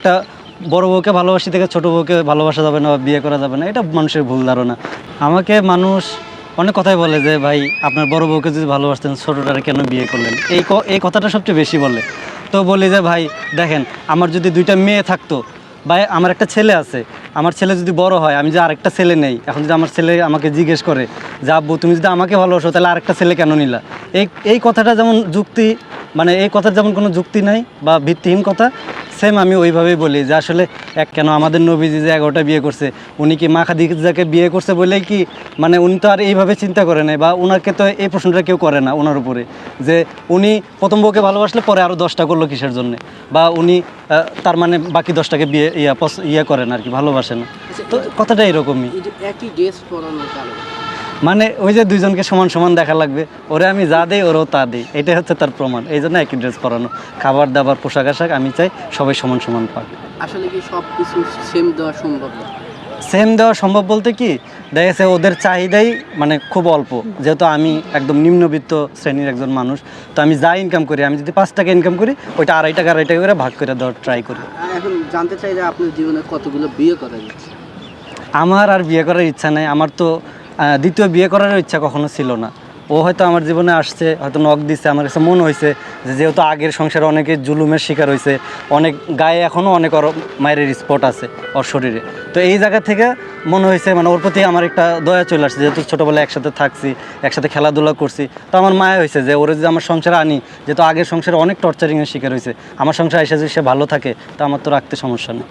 একটা বড় বউকে ভালোবাসি থেকে ছোট বউকে ভালোবাসা যাবে না বা বিয়ে করা যাবে না, এটা মানুষের ভুল ধারণা। আমাকে মানুষ অনেক কথাই বলে যে ভাই আপনার বড় বউকে যদি ভালোবাসতেন ছোটোটারে কেন বিয়ে করলেন, এই কথাটা সবচেয়ে বেশি বলে। তো বলি যে ভাই দেখেন, আমার যদি দুইটা মেয়ে থাকতো বা আমার একটা ছেলে আছে, আমার ছেলে যদি বড় হয়, আমি যে আরেকটা ছেলে নেই, এখন যদি আমার ছেলে আমাকে জিজ্ঞেস করে যে আব্বু তুমি যদি আমাকে ভালোবাসো তাহলে আরেকটা ছেলে কেন নিলা, এই কথাটা যেমন যুক্তি, মানে এই কথার যেমন কোনো যুক্তি নাই বা ভিত্তিহীন কথা, সেম আমি ওইভাবেই বলি যে আসলে কেন আমাদের নবীজি যে 11টা বিয়ে করছে, উনি কি মা খাদিজাকে বিয়ে করছে বলেই কি, মানে উনি তো আর এইভাবে চিন্তা করে নাই, বা ওনাকে তো এই প্রশ্নটা কেউ করে না ওনার উপরে, যে উনি প্রথম বউকে ভালোবাসলে পরে আরও 10টা করলো কিসের জন্যে, বা উনি তার মানে বাকি 10টাকে বিয়ে ইয়া করেন আর কি, ভালোবাসে না। তো কথাটা এরকমই, একই ড্রেস পরানোর কারণে মানে ওই যে দুইজনকে সমান সমান দেখা লাগবে, ওরে আমি যা দিই ওরও তা দিই, এটাই হচ্ছে তার প্রমাণ। এই জন্য একই ড্রেস পরানো, খাবার দাবার পোশাক আশাক আমি চাই সবাই সমান সমান পাক। আসলে কি সব কিছু সেম দেওয়া সম্ভব না? সেম দেওয়া সম্ভব বলতে কি, দেখা গেছে ওদের চাহিদাই মানে খুব অল্প, যেহেতু আমি একদম নিম্নবিত্ত শ্রেণীর একজন মানুষ, তো আমি যা ইনকাম করি, আমি যদি 5 টাকা ইনকাম করি, ওইটা আড়াই টাকা করে ভাগ করে দেওয়ার ট্রাই করি। এখন জানতে চাই যে আপনার জীবনে কতগুলো বিয়ে করা যাচ্ছে? আমার আর বিয়ে করার ইচ্ছা নেই, আমার তো দ্বিতীয় বিয়ে করারও ইচ্ছা কখনো ছিল না। ও হয়তো আমার জীবনে আসছে, হয়তো নখ দিচ্ছে, আমার কাছে মনে হয়েছে যে যেহেতু আগের সংসারে অনেকে জুলুমের শিকার হয়েছে, অনেক গায়ে এখনও অনেক ওর মায়ের স্পট আছে ওর শরীরে, তো এই জায়গা থেকে মনে হয়েছে মানে ওর প্রতি আমার একটা দয়া চলে আসছে, যেহেতু ছোটোবেলায় একসাথে থাকছি, একসাথে খেলাধুলা করছি, তো আমার মায়া হয়েছে যে ওরা যদি আমার সংসারে আনি, যেহেতু আগের সংসারে অনেক টর্চারিংয়ের শিকার হয়েছে, আমার সংসারে এসে যদি সে ভালো থাকে, তো আমার তো রাখতে সমস্যা নেই।